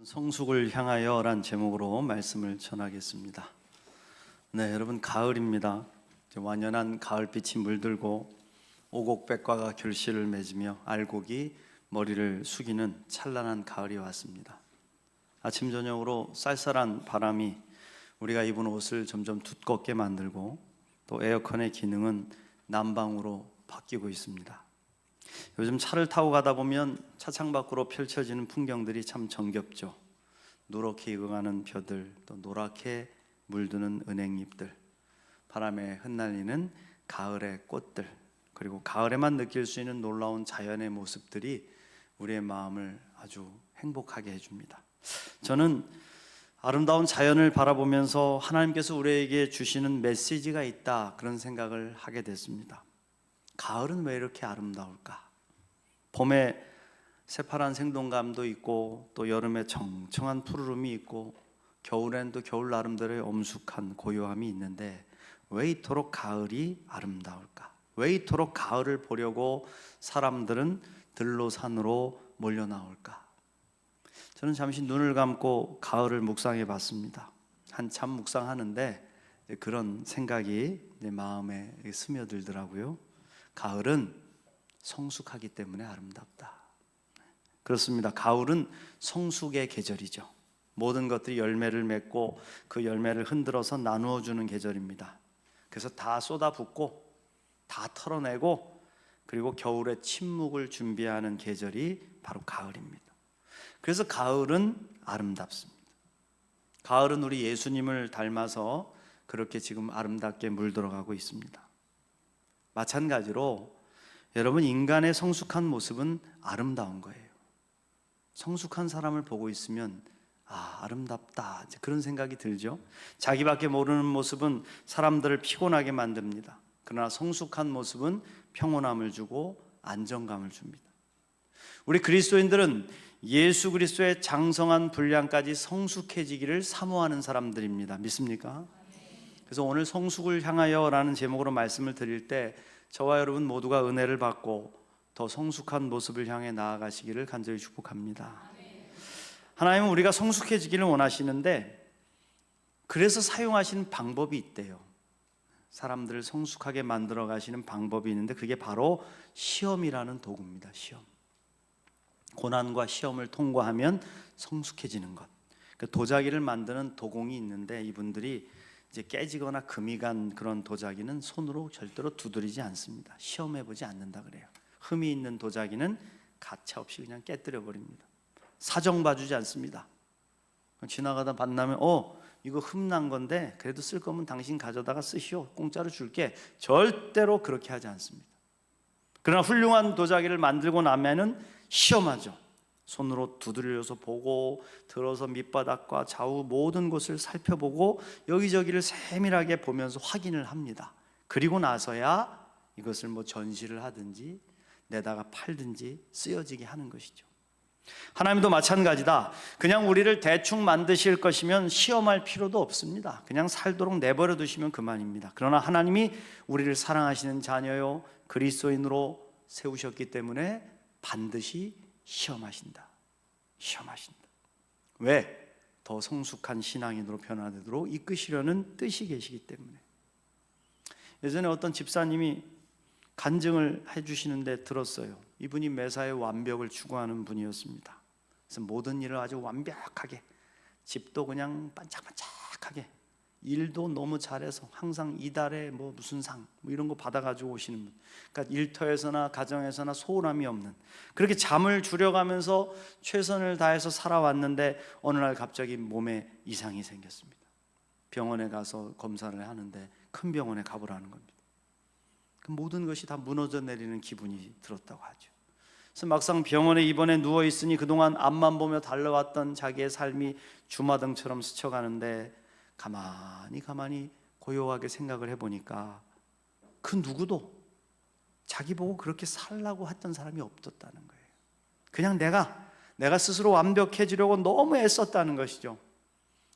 성숙을 향하여란 제목으로 말씀을 전하겠습니다. 네, 여러분, 가을입니다. 완연한 가을빛이 물들고 오곡백과가 결실을 맺으며 알곡이 머리를 숙이는 찬란한 가을이 왔습니다. 아침 저녁으로 쌀쌀한 바람이 우리가 입은 옷을 점점 두껍게 만들고 또 에어컨의 기능은 난방으로 바뀌고 있습니다. 요즘 차를 타고 가다 보면 차창 밖으로 펼쳐지는 풍경들이 참 정겹죠. 누렇게 익어가는 벼들, 또 노랗게 물드는 은행잎들, 바람에 흩날리는 가을의 꽃들, 그리고 가을에만 느낄 수 있는 놀라운 자연의 모습들이 우리의 마음을 아주 행복하게 해줍니다. 저는 아름다운 자연을 바라보면서 하나님께서 우리에게 주시는 메시지가 있다, 그런 생각을 하게 됐습니다. 가을은 왜 이렇게 아름다울까? 봄에 새파란 생동감도 있고 또 여름에 청청한 푸르름이 있고 겨울엔 또 겨울 나름대로의 엄숙한 고요함이 있는데 왜 이토록 가을이 아름다울까? 왜 이토록 가을을 보려고 사람들은 들로 산으로 몰려 나올까? 저는 잠시 눈을 감고 가을을 묵상해 봤습니다. 한참 묵상하는데 그런 생각이 내 마음에 스며들더라고요. 가을은 성숙하기 때문에 아름답다. 그렇습니다. 가을은 성숙의 계절이죠. 모든 것들이 열매를 맺고 그 열매를 흔들어서 나누어 주는 계절입니다. 그래서 다 쏟아붓고 다 털어내고 그리고 겨울의 침묵을 준비하는 계절이 바로 가을입니다. 그래서 가을은 아름답습니다. 가을은 우리 예수님을 닮아서 그렇게 지금 아름답게 물들어가고 있습니다. 마찬가지로 여러분, 인간의 성숙한 모습은 아름다운 거예요. 성숙한 사람을 보고 있으면 아름답다, 그런 생각이 들죠. 자기밖에 모르는 모습은 사람들을 피곤하게 만듭니다. 그러나 성숙한 모습은 평온함을 주고 안정감을 줍니다. 우리 그리스도인들은 예수 그리스도의 장성한 분량까지 성숙해지기를 사모하는 사람들입니다. 믿습니까? 그래서 오늘 성숙을 향하여라는 제목으로 말씀을 드릴 때 저와 여러분 모두가 은혜를 받고 더 성숙한 모습을 향해 나아가시기를 간절히 축복합니다. 하나님은 우리가 성숙해지기를 원하시는데 그래서 사용하시는 방법이 있대요. 사람들을 성숙하게 만들어 가시는 방법이 있는데 그게 바로 시험이라는 도구입니다. 시험. 고난과 시험을 통과하면 성숙해지는 것. 그 도자기를 만드는 도공이 있는데 이분들이 이제 깨지거나 금이 간 그런 도자기는 손으로 절대로 두드리지 않습니다. 시험해보지 않는다 그래요. 흠이 있는 도자기는 가차없이 그냥 깨뜨려 버립니다. 사정 봐주지 않습니다. 지나가다 만나면 이거 흠난 건데 그래도 쓸 거면 당신 가져다가 쓰시오, 공짜로 줄게, 절대로 그렇게 하지 않습니다. 그러나 훌륭한 도자기를 만들고 나면은 시험하죠. 손으로 두드려서 보고 들어서 밑바닥과 좌우 모든 곳을 살펴보고 여기저기를 세밀하게 보면서 확인을 합니다. 그리고 나서야 이것을 전시를 하든지 내다가 팔든지 쓰여지게 하는 것이죠. 하나님도 마찬가지다. 그냥 우리를 대충 만드실 것이면 시험할 필요도 없습니다. 그냥 살도록 내버려 두시면 그만입니다. 그러나 하나님이 우리를 사랑하시는 자녀요 그리스도인으로 세우셨기 때문에 반드시 시험하신다. 왜? 더 성숙한 신앙인으로 변화되도록 이끄시려는 뜻이 계시기 때문에. 예전에 어떤 집사님이 간증을 해주시는데 들었어요. 이분이 매사에 완벽을 추구하는 분이었습니다. 그래서 모든 일을 아주 완벽하게, 집도 그냥 반짝반짝하게, 일도 너무 잘해서 항상 이달에 무슨 상 이런 거 받아가지고 오시는 분. 그러니까 일터에서나 가정에서나 소홀함이 없는, 그렇게 잠을 줄여가면서 최선을 다해서 살아왔는데 어느 날 갑자기 몸에 이상이 생겼습니다. 병원에 가서 검사를 하는데 큰 병원에 가보라는 겁니다. 모든 것이 다 무너져 내리는 기분이 들었다고 하죠. 그래서 막상 병원에 입원해 누워 있으니 그동안 앞만 보며 달려왔던 자기의 삶이 주마등처럼 스쳐가는데 가만히 고요하게 생각을 해보니까 그 누구도 자기 보고 그렇게 살라고 했던 사람이 없었다는 거예요. 그냥 내가 스스로 완벽해지려고 너무 애썼다는 것이죠.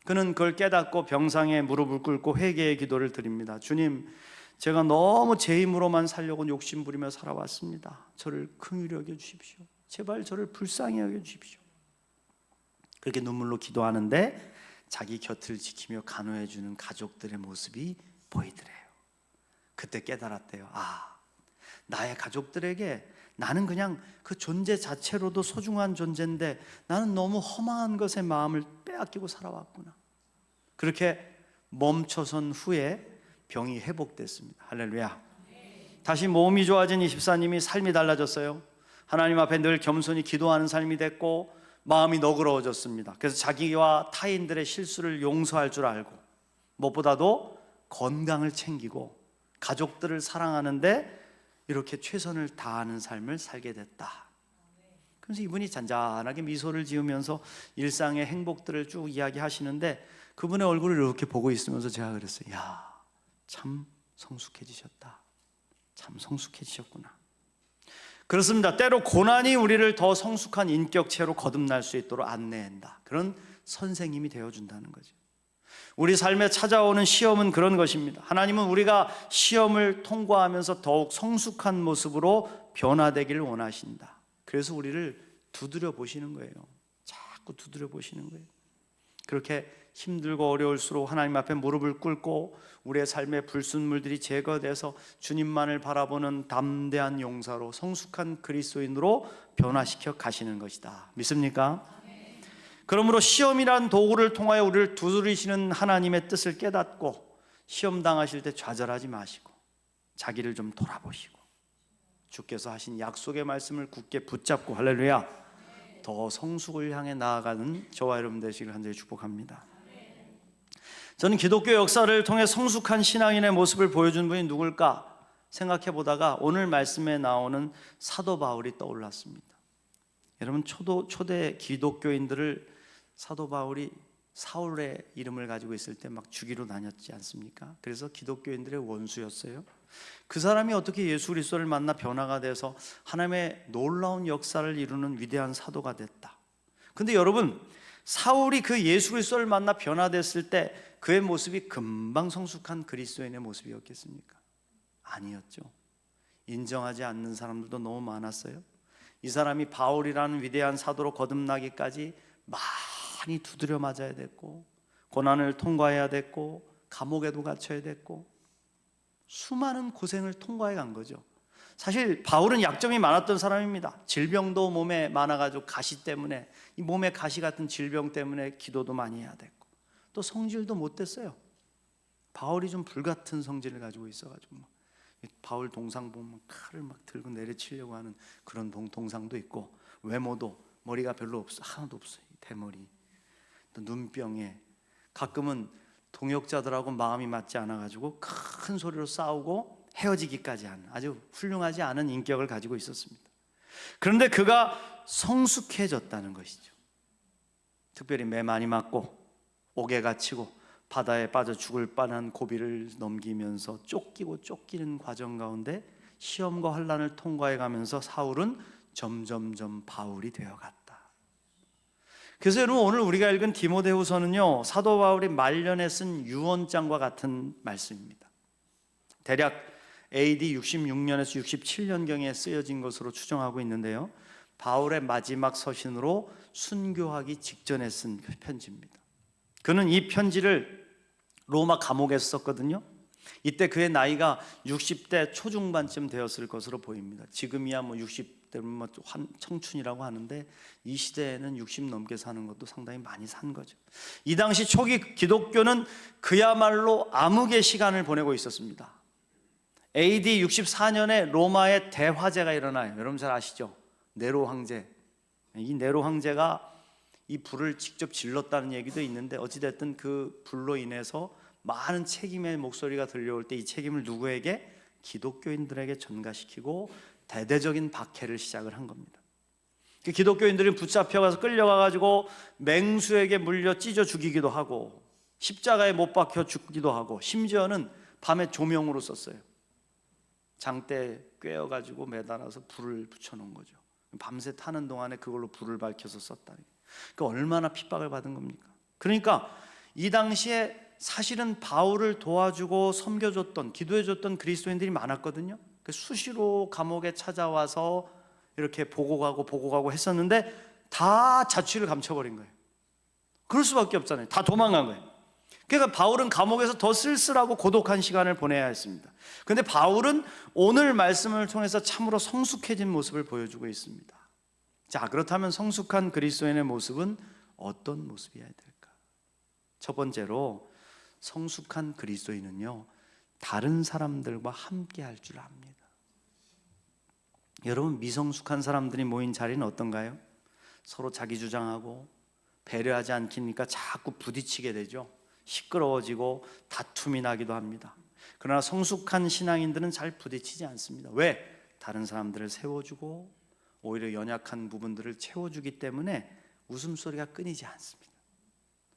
그는 그걸 깨닫고 병상에 무릎을 꿇고 회개의 기도를 드립니다. 주님, 제가 너무 제 힘으로만 살려고 욕심부리며 살아왔습니다. 저를 긍휼히 여겨 주십시오. 제발 저를 불쌍히 여겨 주십시오. 그렇게 눈물로 기도하는데 자기 곁을 지키며 간호해 주는 가족들의 모습이 보이더래요. 그때 깨달았대요. 아, 나의 가족들에게 나는 그냥 그 존재 자체로도 소중한 존재인데 나는 너무 허망한 것에 마음을 빼앗기고 살아왔구나. 그렇게 멈춰선 후에 병이 회복됐습니다. 할렐루야. 다시 몸이 좋아진 이 집사님이 삶이 달라졌어요. 하나님 앞에 늘 겸손히 기도하는 삶이 됐고 마음이 너그러워졌습니다. 그래서 자기와 타인들의 실수를 용서할 줄 알고 무엇보다도 건강을 챙기고 가족들을 사랑하는데 이렇게 최선을 다하는 삶을 살게 됐다. 그래서 이분이 잔잔하게 미소를 지으면서 일상의 행복들을 쭉 이야기하시는데 그분의 얼굴을 이렇게 보고 있으면서 제가 그랬어요. 야, 참 성숙해지셨다. 참 성숙해지셨구나. 그렇습니다. 때로 고난이 우리를 더 성숙한 인격체로 거듭날 수 있도록 안내한다. 그런 선생님이 되어준다는 거죠. 우리 삶에 찾아오는 시험은 그런 것입니다. 하나님은 우리가 시험을 통과하면서 더욱 성숙한 모습으로 변화되기를 원하신다. 그래서 우리를 두드려 보시는 거예요. 자꾸 두드려 보시는 거예요. 그렇게 힘들고 어려울수록 하나님 앞에 무릎을 꿇고 우리의 삶의 불순물들이 제거돼서 주님만을 바라보는 담대한 용사로 성숙한 그리스도인으로 변화시켜 가시는 것이다. 믿습니까? 그러므로 시험이란 도구를 통하여 우리를 두드리시는 하나님의 뜻을 깨닫고 시험 당하실 때 좌절하지 마시고 자기를 좀 돌아보시고 주께서 하신 약속의 말씀을 굳게 붙잡고 할렐루야 더 성숙을 향해 나아가는 저와 여러분 되시기를 간절히 축복합니다. 저는 기독교 역사를 통해 성숙한 신앙인의 모습을 보여준 분이 누굴까 생각해 보다가 오늘 말씀에 나오는 사도 바울이 떠올랐습니다. 여러분 초대 기독교인들을 사도 바울이 사울의 이름을 가지고 있을 때 막 죽이러 다녔지 않습니까? 그래서 기독교인들의 원수였어요. 그 사람이 어떻게 예수 그리스도를 만나 변화가 돼서 하나님의 놀라운 역사를 이루는 위대한 사도가 됐다. 근데 여러분 사울이 그 예수 그리스도를 만나 변화됐을 때 그의 모습이 금방 성숙한 그리스도인의 모습이었겠습니까? 아니었죠. 인정하지 않는 사람들도 너무 많았어요. 이 사람이 바울이라는 위대한 사도로 거듭나기까지 많이 두드려 맞아야 됐고 고난을 통과해야 됐고 감옥에도 갇혀야 됐고 수많은 고생을 통과해 간 거죠. 사실 바울은 약점이 많았던 사람입니다. 질병도 몸에 많아가지고 가시 때문에 이 몸에 가시 같은 질병 때문에 기도도 많이 해야 됐고 또 성질도 못 됐어요. 바울이 좀 불같은 성질을 가지고 있어가지고 바울 동상 보면 칼을 막 들고 내리치려고 하는 그런 동상도 있고 외모도 머리가 별로 없어 하나도 없어요. 대머리 또 눈병에 가끔은 동역자들하고 마음이 맞지 않아가지고 큰 소리로 싸우고 헤어지기까지 하는 아주 훌륭하지 않은 인격을 가지고 있었습니다. 그런데 그가 성숙해졌다는 것이죠. 특별히 매 많이 맞고 옥에 갇히고 바다에 빠져 죽을 뻔한 고비를 넘기면서 쫓기는 과정 가운데 시험과 환난을 통과해 가면서 사울은 점점점 바울이 되어갔다. 그래서 여러분 오늘 우리가 읽은 디모데후서는요 사도 바울이 말년에 쓴 유언장과 같은 말씀입니다. 대략 AD 66년에서 67년경에 쓰여진 것으로 추정하고 있는데요 바울의 마지막 서신으로 순교하기 직전에 쓴 편지입니다. 그는 이 편지를 로마 감옥에서 썼거든요. 이때 그의 나이가 60대 초중반쯤 되었을 것으로 보입니다. 지금이야 뭐 60대면 청춘이라고 하는데 이 시대에는 60 넘게 사는 것도 상당히 많이 산 거죠. 이 당시 초기 기독교는 그야말로 암흑의 시간을 보내고 있었습니다. AD 64년에 로마에 대화재가 일어나요. 여러분 잘 아시죠? 네로 황제. 이 네로 황제가 이 불을 직접 질렀다는 얘기도 있는데 어찌됐든 그 불로 인해서 많은 책임의 목소리가 들려올 때 이 책임을 누구에게? 기독교인들에게 전가시키고 대대적인 박해를 시작을 한 겁니다. 기독교인들이 붙잡혀가서 끌려가가지고 맹수에게 물려 찢어 죽이기도 하고 십자가에 못 박혀 죽기도 하고 심지어는 밤에 조명으로 썼어요. 장대에 꿰어가지고 매달아서 불을 붙여놓은 거죠. 밤새 타는 동안에 그걸로 불을 밝혀서 썼다. 그러니까 얼마나 핍박을 받은 겁니까? 그러니까 이 당시에 사실은 바울을 도와주고 섬겨줬던 기도해줬던 그리스도인들이 많았거든요. 수시로 감옥에 찾아와서 이렇게 보고 가고 했었는데 다 자취를 감춰버린 거예요. 그럴 수밖에 없잖아요. 다 도망간 거예요. 그러니까 바울은 감옥에서 더 쓸쓸하고 고독한 시간을 보내야 했습니다. 그런데 바울은 오늘 말씀을 통해서 참으로 성숙해진 모습을 보여주고 있습니다. 자, 그렇다면 성숙한 그리스도인의 모습은 어떤 모습이어야 될까? 첫 번째로, 성숙한 그리스도인은요, 다른 사람들과 함께 할 줄 압니다. 여러분, 미성숙한 사람들이 모인 자리는 어떤가요? 서로 자기 주장하고 배려하지 않기니까 자꾸 부딪히게 되죠. 시끄러워지고 다툼이 나기도 합니다. 그러나 성숙한 신앙인들은 잘 부딪히지 않습니다. 왜? 다른 사람들을 세워주고 오히려 연약한 부분들을 채워주기 때문에 웃음소리가 끊이지 않습니다.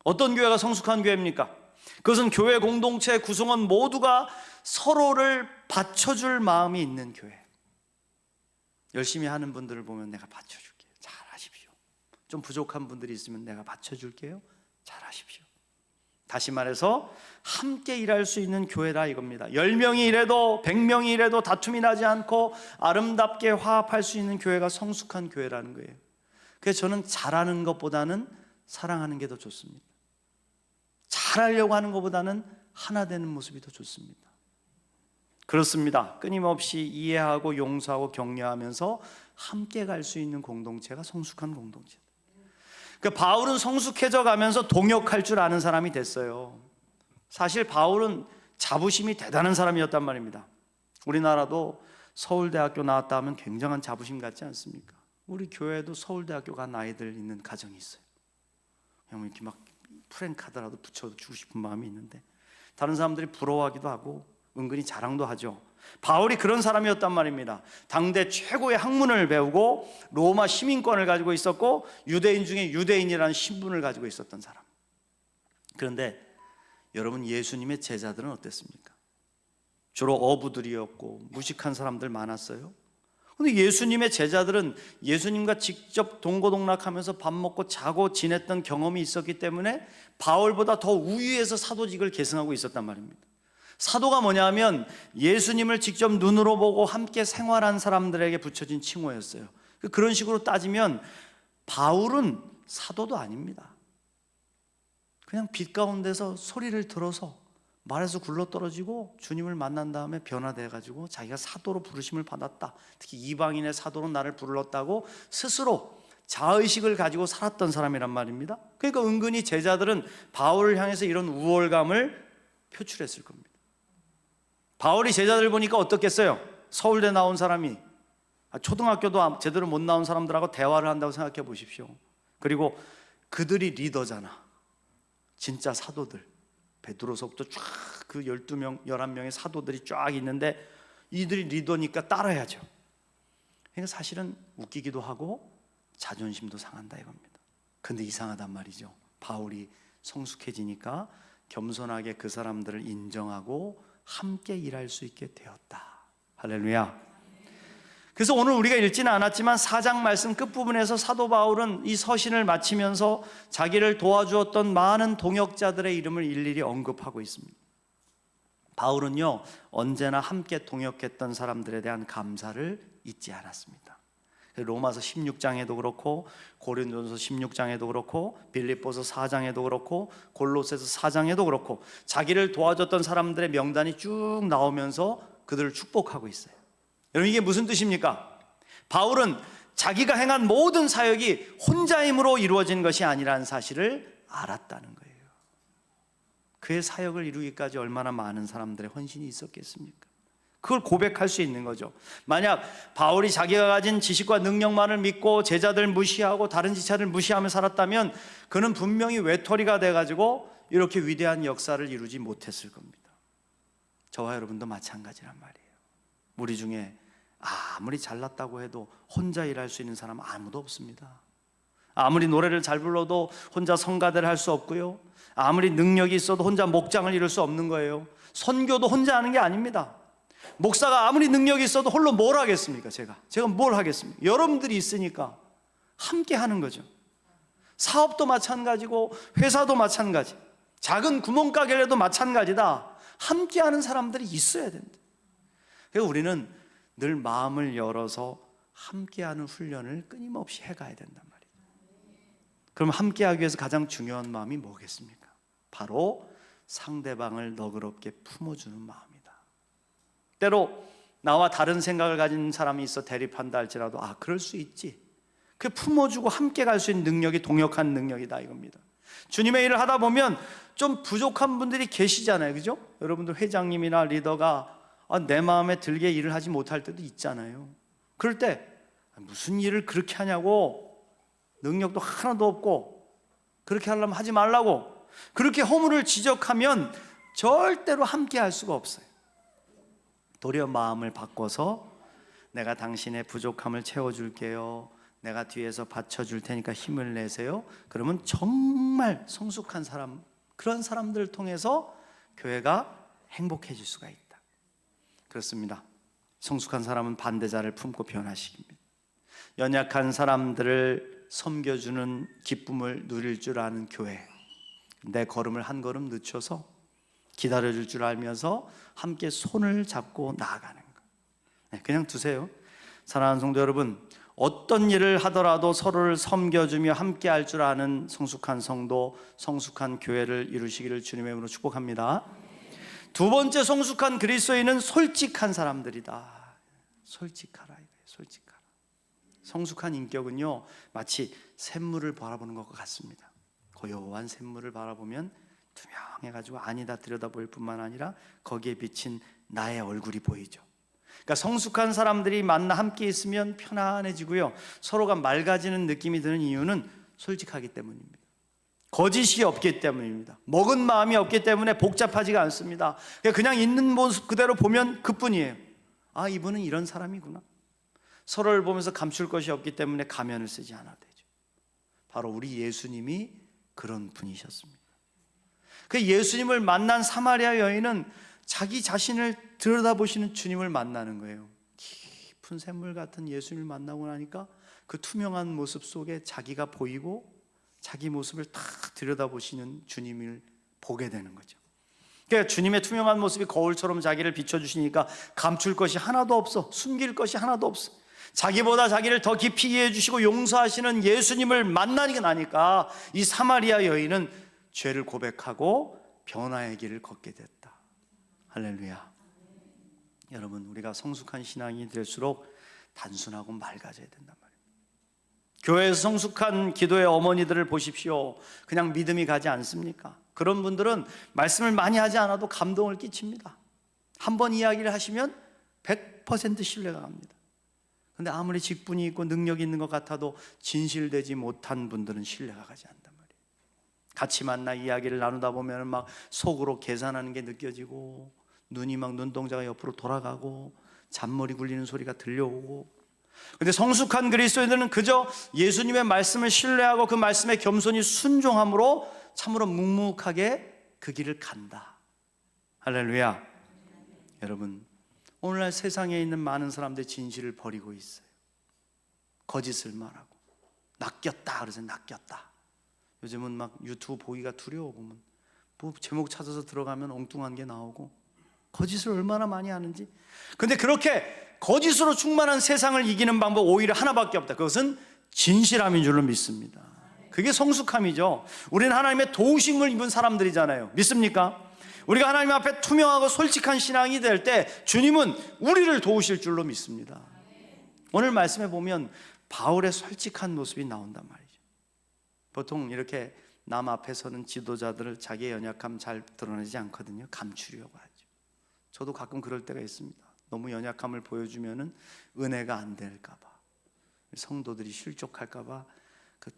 어떤 교회가 성숙한 교회입니까? 그것은 교회 공동체 구성원 모두가 서로를 받쳐줄 마음이 있는 교회. 열심히 하는 분들을 보면 내가 받쳐줄게요. 잘하십시오. 좀 부족한 분들이 있으면 내가 받쳐줄게요. 잘하십시오. 다시 말해서 함께 일할 수 있는 교회라 이겁니다. 10명이 일해도 100명이 일해도 다툼이 나지 않고 아름답게 화합할 수 있는 교회가 성숙한 교회라는 거예요. 그래서 저는 잘하는 것보다는 사랑하는 게 더 좋습니다. 잘하려고 하는 것보다는 하나 되는 모습이 더 좋습니다. 그렇습니다. 끊임없이 이해하고 용서하고 격려하면서 함께 갈 수 있는 공동체가 성숙한 공동체. 그러니까 바울은 성숙해져 가면서 동역할 줄 아는 사람이 됐어요. 사실 바울은 자부심이 대단한 사람이었단 말입니다. 우리나라도 서울대학교 나왔다 하면 굉장한 자부심 같지 않습니까? 우리 교회도 서울대학교 간 아이들 있는 가정이 있어요. 그냥 이렇게 막 프랭카드라도 붙여주고 싶은 마음이 있는데 다른 사람들이 부러워하기도 하고 은근히 자랑도 하죠. 바울이 그런 사람이었단 말입니다. 당대 최고의 학문을 배우고 로마 시민권을 가지고 있었고 유대인 중에 유대인이라는 신분을 가지고 있었던 사람. 그런데 여러분, 예수님의 제자들은 어땠습니까? 주로 어부들이었고 무식한 사람들 많았어요. 그런데 예수님의 제자들은 예수님과 직접 동고동락하면서 밥 먹고 자고 지냈던 경험이 있었기 때문에 바울보다 더 우위에서 사도직을 계승하고 있었단 말입니다. 사도가 뭐냐면 예수님을 직접 눈으로 보고 함께 생활한 사람들에게 붙여진 칭호였어요. 그런 식으로 따지면 바울은 사도도 아닙니다. 그냥 빛 가운데서 소리를 들어서 말에서 굴러떨어지고 주님을 만난 다음에 변화돼가지고 자기가 사도로 부르심을 받았다, 특히 이방인의 사도로 나를 불렀다고 스스로 자의식을 가지고 살았던 사람이란 말입니다. 그러니까 은근히 제자들은 바울을 향해서 이런 우월감을 표출했을 겁니다. 바울이 제자들 보니까 어떻겠어요? 서울대 나온 사람이 초등학교도 제대로 못 나온 사람들하고 대화를 한다고 생각해 보십시오. 그리고 그들이 리더잖아. 진짜 사도들, 베드로서부터 쫙 그 12명, 11명의 사도들이 쫙 있는데 이들이 리더니까 따라야죠. 그러니까 사실은 웃기기도 하고 자존심도 상한다 이겁니다. 근데 이상하단 말이죠. 바울이 성숙해지니까 겸손하게 그 사람들을 인정하고 함께 일할 수 있게 되었다. 할렐루야. 그래서 오늘 우리가 읽지는 않았지만 4장 말씀 끝부분에서 사도 바울은 이 서신을 마치면서 자기를 도와주었던 많은 동역자들의 이름을 일일이 언급하고 있습니다. 바울은요, 언제나 함께 동역했던 사람들에 대한 감사를 잊지 않았습니다. 로마서 16장에도 그렇고 고린도전서 16장에도 그렇고 빌립보서 4장에도 그렇고 골로새서 4장에도 그렇고 자기를 도와줬던 사람들의 명단이 쭉 나오면서 그들을 축복하고 있어요. 여러분, 이게 무슨 뜻입니까? 바울은 자기가 행한 모든 사역이 혼자 힘으로 이루어진 것이 아니라는 사실을 알았다는 거예요. 그의 사역을 이루기까지 얼마나 많은 사람들의 헌신이 있었겠습니까? 그걸 고백할 수 있는 거죠. 만약 바울이 자기가 가진 지식과 능력만을 믿고 제자들 무시하고 다른 지체를 무시하며 살았다면 그는 분명히 외톨이가 돼가지고 이렇게 위대한 역사를 이루지 못했을 겁니다. 저와 여러분도 마찬가지란 말이에요. 우리 중에 아무리 잘났다고 해도 혼자 일할 수 있는 사람 아무도 없습니다. 아무리 노래를 잘 불러도 혼자 성가대를 할 수 없고요, 아무리 능력이 있어도 혼자 목장을 이룰 수 없는 거예요. 선교도 혼자 하는 게 아닙니다. 목사가 아무리 능력이 있어도 홀로 뭘 하겠습니까? 제가 뭘 하겠습니까? 여러분들이 있으니까 함께 하는 거죠. 사업도 마찬가지고 회사도 마찬가지, 작은 구멍가게라도 마찬가지다. 함께 하는 사람들이 있어야 된다. 그래서 우리는 늘 마음을 열어서 함께하는 훈련을 끊임없이 해가야 된단 말이에요. 그럼 함께하기 위해서 가장 중요한 마음이 뭐겠습니까? 바로 상대방을 너그럽게 품어주는 마음이다. 때로 나와 다른 생각을 가진 사람이 있어 대립한다 할지라도 그럴 수 있지, 그 품어주고 함께 갈 수 있는 능력이 동역한 능력이다 이겁니다. 주님의 일을 하다 보면 좀 부족한 분들이 계시잖아요, 그죠? 여러분들 회장님이나 리더가 내 마음에 들게 일을 하지 못할 때도 있잖아요. 그럴 때 무슨 일을 그렇게 하냐고, 능력도 하나도 없고 그렇게 하려면 하지 말라고, 그렇게 허물을 지적하면 절대로 함께 할 수가 없어요. 도리어 마음을 바꿔서 내가 당신의 부족함을 채워줄게요, 내가 뒤에서 받쳐줄 테니까 힘을 내세요, 그러면 정말 성숙한 사람, 그런 사람들을 통해서 교회가 행복해질 수가 있다. 그렇습니다. 성숙한 사람은 반대자를 품고 변화시킵니다. 연약한 사람들을 섬겨주는 기쁨을 누릴 줄 아는 교회, 내 걸음을 한 걸음 늦춰서 기다려줄 줄 알면서 함께 손을 잡고 나아가는 것. 그냥 두세요. 사랑하는 성도 여러분, 어떤 일을 하더라도 서로를 섬겨주며 함께 할 줄 아는 성숙한 성도, 성숙한 교회를 이루시기를 주님의 이름으로 축복합니다. 두 번째 성숙한 그리스도인은 솔직한 사람들이다. 솔직하라, 솔직하라. 성숙한 인격은요, 마치 샘물을 바라보는 것과 같습니다. 고요한 샘물을 바라보면 투명해가지고 아니다 들여다볼 뿐만 아니라 거기에 비친 나의 얼굴이 보이죠. 그러니까 성숙한 사람들이 만나 함께 있으면 편안해지고요, 서로가 맑아지는 느낌이 드는 이유는 솔직하기 때문입니다. 거짓이 없기 때문입니다. 먹은 마음이 없기 때문에 복잡하지가 않습니다. 그냥 있는 모습 그대로 보면 그뿐이에요. 이분은 이런 사람이구나. 서로를 보면서 감출 것이 없기 때문에 가면을 쓰지 않아도 되죠. 바로 우리 예수님이 그런 분이셨습니다. 그 예수님을 만난 사마리아 여인은 자기 자신을 들여다보시는 주님을 만나는 거예요. 깊은 샘물 같은 예수님을 만나고 나니까 그 투명한 모습 속에 자기가 보이고 자기 모습을 다 들여다보시는 주님을 보게 되는 거죠. 그러니까 주님의 투명한 모습이 거울처럼 자기를 비춰주시니까 감출 것이 하나도 없어, 숨길 것이 하나도 없어. 자기보다 자기를 더 깊이 이해해 주시고 용서하시는 예수님을 만나니까 나니까 이 사마리아 여인은 죄를 고백하고 변화의 길을 걷게 됐다. 할렐루야. 여러분, 우리가 성숙한 신앙이 될수록 단순하고 맑아져야 된단 말이에요. 교회에서 성숙한 기도의 어머니들을 보십시오. 그냥 믿음이 가지 않습니까? 그런 분들은 말씀을 많이 하지 않아도 감동을 끼칩니다. 한번 이야기를 하시면 100% 신뢰가 갑니다. 근데 아무리 직분이 있고 능력이 있는 것 같아도 진실되지 못한 분들은 신뢰가 가지 않는단 말이에요. 같이 만나 이야기를 나누다 보면 막 속으로 계산하는 게 느껴지고, 눈이 막 눈동자가 옆으로 돌아가고, 잔머리 굴리는 소리가 들려오고. 근데 성숙한 그리스도인들은 그저 예수님의 말씀을 신뢰하고 그 말씀에 겸손히 순종함으로 참으로 묵묵하게 그 길을 간다. 할렐루야. 여러분, 오늘날 세상에 있는 많은 사람들이 진실을 버리고 있어요. 거짓을 말하고 낚였다 그래서 낚였다. 요즘은 막 유튜브 보기가 두려워. 보면 뭐 제목 찾아서 들어가면 엉뚱한 게 나오고, 거짓을 얼마나 많이 하는지. 근데 그렇게 거짓으로 충만한 세상을 이기는 방법 오히려 하나밖에 없다. 그것은 진실함인 줄로 믿습니다. 그게 성숙함이죠. 우리는 하나님의 도우심을 입은 사람들이잖아요. 믿습니까? 우리가 하나님 앞에 투명하고 솔직한 신앙이 될 때 주님은 우리를 도우실 줄로 믿습니다. 오늘 말씀에 보면 바울의 솔직한 모습이 나온단 말이죠. 보통 이렇게 남 앞에 서는 지도자들을 자기의 연약함 잘 드러내지 않거든요. 감추려고 하죠. 저도 가끔 그럴 때가 있습니다. 너무 연약함을 보여주면은 은혜가 안 될까 봐, 성도들이 실족할까 봐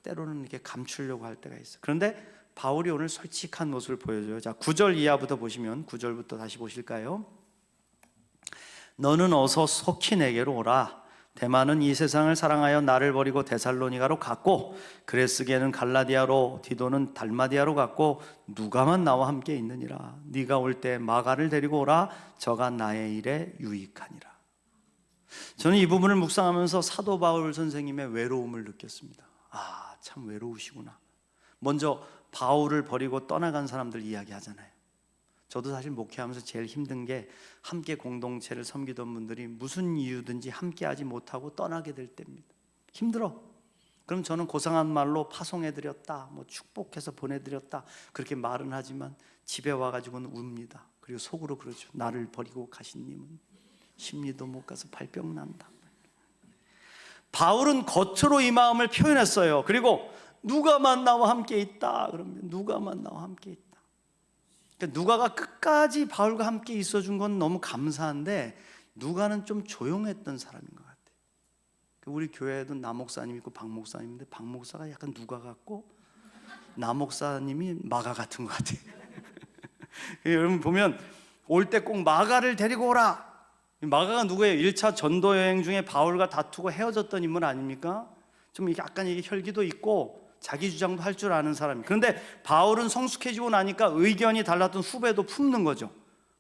때로는 이렇게 감추려고 할 때가 있어요. 그런데 바울이 오늘 솔직한 모습을 보여줘요. 자, 9절 이하부터 보시면, 9절부터 다시 보실까요? 너는 어서 속히 내게로 오라. 데마는 이 세상을 사랑하여 나를 버리고 데살로니가로 갔고, 그레스게는 갈라디아로, 디도는 달마디아로 갔고, 누가만 나와 함께 있느니라. 네가 올 때 마가를 데리고 오라. 저가 나의 일에 유익하니라. 저는 이 부분을 묵상하면서 사도 바울 선생님의 외로움을 느꼈습니다. 참 외로우시구나. 먼저 바울을 버리고 떠나간 사람들 이야기하잖아요. 저도 사실 목회하면서 제일 힘든 게 함께 공동체를 섬기던 분들이 무슨 이유든지 함께하지 못하고 떠나게 될 때입니다. 힘들어. 그럼 저는 고상한 말로 파송해드렸다, 뭐 축복해서 보내드렸다, 그렇게 말은 하지만 집에 와가지고는 웁니다. 그리고 속으로 그러죠. 나를 버리고 가신 님은 심리도 못 가서 발병 난다. 바울은 겉으로 이 마음을 표현했어요. 그리고 누가만 나와 함께 있다 그러면 누가만 나와 함께 있다. 그러니까 누가가 끝까지 바울과 함께 있어준 건 너무 감사한데 누가는 좀 조용했던 사람인 것 같아요. 우리 교회에도 나 목사님 있고 박 목사님인데 박 목사가 약간 누가 같고 나 목사님이 마가 같은 것 같아요. 여러분 보면 올 때 꼭 마가를 데리고 오라. 마가가 누구예요? 1차 전도 여행 중에 바울과 다투고 헤어졌던 인물 아닙니까? 좀 약간 이게 혈기도 있고 자기 주장도 할 줄 아는 사람이. 그런데 바울은 성숙해지고 나니까 의견이 달랐던 후배도 품는 거죠.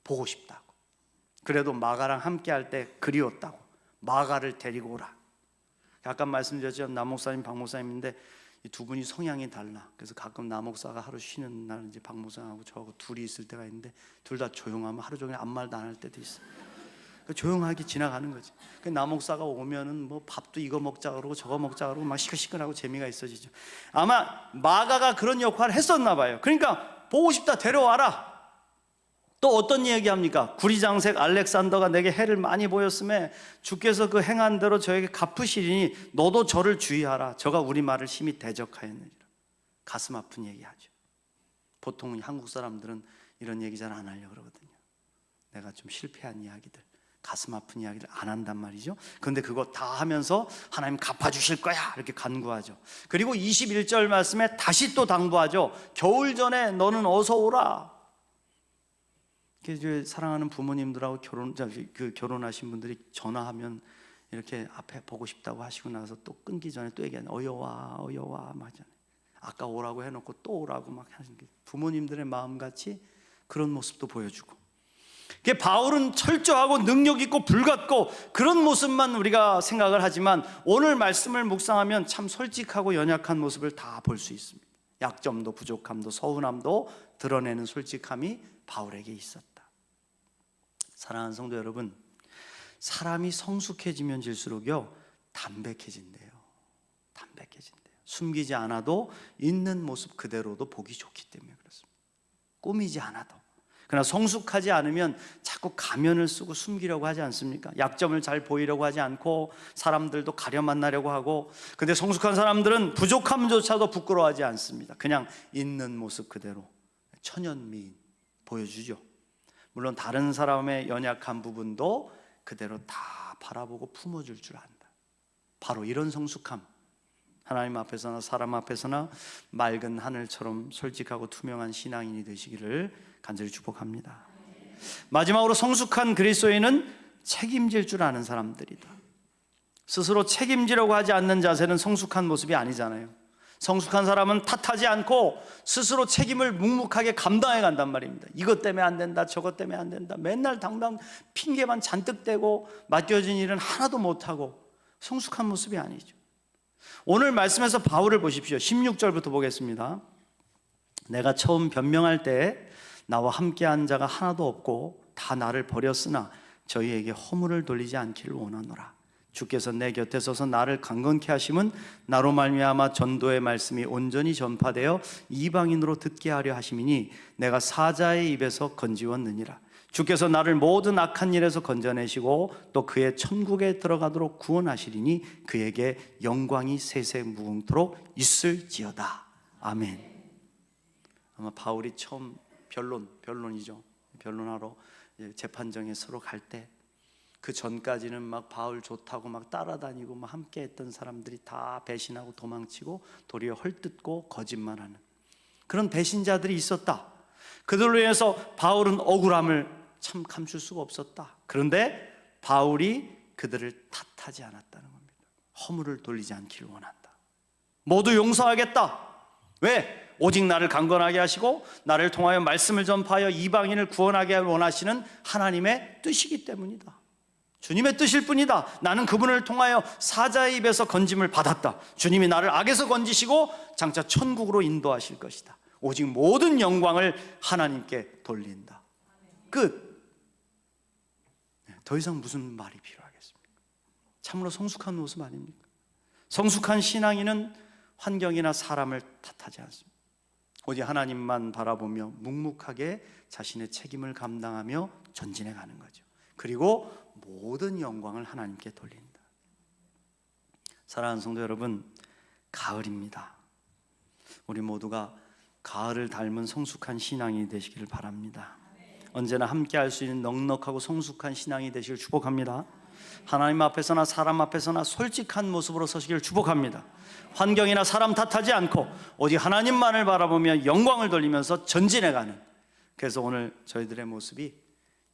보고 싶다고. 그래도 마가랑 함께 할 때 그리웠다고. 마가를 데리고 오라. 아까 말씀드렸죠. 나 목사님, 박 목사님인데 이 두 분이 성향이 달라. 그래서 가끔 나 목사가 하루 쉬는 날 이제 박 목사하고 저하고 둘이 있을 때가 있는데 둘 다 조용하면 하루 종일 아무 말도 안 할 때도 있어. 조용하게 지나가는 거지. 나 목사가 오면은 뭐 밥도 이거 먹자 그러고 저거 먹자 그러고 막 시끌시끌하고 재미가 있어지죠. 아마 마가가 그런 역할을 했었나 봐요. 그러니까 보고 싶다, 데려와라. 또 어떤 얘기합니까? 구리장색 알렉산더가 내게 해를 많이 보였음에 주께서 그 행한 대로 저에게 갚으시리니 너도 저를 주의하라. 저가 우리 말을 심히 대적하였느니라. 가슴 아픈 얘기하죠. 보통 한국 사람들은 이런 얘기 잘 안 하려고 그러거든요. 내가 좀 실패한 이야기들, 가슴 아픈 이야기를 안 한단 말이죠. 그런데 그거 다 하면서 하나님 갚아주실 거야 이렇게 간구하죠. 그리고 21절 말씀에 다시 또 당부하죠. 겨울 전에 너는 어서 오라. 사랑하는 부모님들하고 결혼하신 분들이 전화하면 이렇게 앞에 보고 싶다고 하시고 나서 또 끊기 전에 또 얘기하는 어여와 막 하잖아요. 아까 오라고 해놓고 또 오라고 막 하시는 게 부모님들의 마음같이 그런 모습도 보여주고. 바울은 철저하고 능력 있고 불같고 그런 모습만 우리가 생각을 하지만 오늘 말씀을 묵상하면 참 솔직하고 연약한 모습을 다 볼 수 있습니다. 약점도 부족함도 서운함도 드러내는 솔직함이 바울에게 있었다. 사랑하는 성도 여러분, 사람이 성숙해지면 질수록요 담백해진대요. 숨기지 않아도 있는 모습 그대로도 보기 좋기 때문에 그렇습니다. 꾸미지 않아도. 그러나 성숙하지 않으면 자꾸 가면을 쓰고 숨기려고 하지 않습니까? 약점을 잘 보이려고 하지 않고 사람들도 가려 만나려고 하고. 근데 성숙한 사람들은 부족함조차도 부끄러워하지 않습니다. 그냥 있는 모습 그대로 천연미인 보여주죠. 물론 다른 사람의 연약한 부분도 그대로 다 바라보고 품어줄 줄 안다. 바로 이런 성숙함, 하나님 앞에서나 사람 앞에서나 맑은 하늘처럼 솔직하고 투명한 신앙인이 되시기를 간절히 축복합니다. 마지막으로 성숙한 그리스도인은 책임질 줄 아는 사람들이다. 스스로 책임지려고 하지 않는 자세는 성숙한 모습이 아니잖아요. 성숙한 사람은 탓하지 않고 스스로 책임을 묵묵하게 감당해 간단 말입니다. 이것 때문에 안 된다, 저것 때문에 안 된다, 맨날 당당 핑계만 잔뜩 대고 맡겨진 일은 하나도 못하고 성숙한 모습이 아니죠. 오늘 말씀에서 바울을 보십시오. 16절부터 보겠습니다. 내가 처음 변명할 때 나와 함께한 자가 하나도 없고 다 나를 버렸으나 저희에게 허물을 돌리지 않기를 원하노라. 주께서 내 곁에 서서 나를 강건케 하심은 나로 말미암아 전도의 말씀이 온전히 전파되어 이방인으로 듣게 하려 하심이니 내가 사자의 입에서 건지웠느니라. 주께서 나를 모든 악한 일에서 건져내시고 또 그의 천국에 들어가도록 구원하시리니 그에게 영광이 세세 무궁토록 있을지어다. 아멘. 아마 바울이 처음 변론하러 재판정에 서로 갈 때 그 전까지는 막 바울 좋다고 막 따라다니고 막 함께 했던 사람들이 다 배신하고 도망치고 도리어 헐뜯고 거짓말하는 그런 배신자들이 있었다. 그들로 인해서 바울은 억울함을 참 감출 수가 없었다. 그런데 바울이 그들을 탓하지 않았다는 겁니다. 허물을 돌리지 않기를 원한다. 모두 용서하겠다. 왜? 오직 나를 강건하게 하시고 나를 통하여 말씀을 전파하여 이방인을 구원하게 원하시는 하나님의 뜻이기 때문이다. 주님의 뜻일 뿐이다. 나는 그분을 통하여 사자의 입에서 건짐을 받았다. 주님이 나를 악에서 건지시고 장차 천국으로 인도하실 것이다. 오직 모든 영광을 하나님께 돌린다. 끝. 더 이상 무슨 말이 필요하겠습니까? 참으로 성숙한 모습 아닙니까? 성숙한 신앙인은 환경이나 사람을 탓하지 않습니다. 오직 하나님만 바라보며 묵묵하게 자신의 책임을 감당하며 전진해 가는 거죠. 그리고 모든 영광을 하나님께 돌린다. 사랑하는 성도 여러분, 가을입니다. 우리 모두가 가을을 닮은 성숙한 신앙이 되시기를 바랍니다. 언제나 함께 할 수 있는 넉넉하고 성숙한 신앙이 되시길 축복합니다. 하나님 앞에서나 사람 앞에서나 솔직한 모습으로 서시기를 축복합니다. 환경이나 사람 탓하지 않고 오직 하나님만을 바라보며 영광을 돌리면서 전진해가는, 그래서 오늘 저희들의 모습이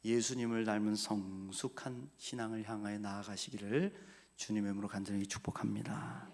예수님을 닮은 성숙한 신앙을 향하여 나아가시기를 주님의 이름으로 간절히 축복합니다.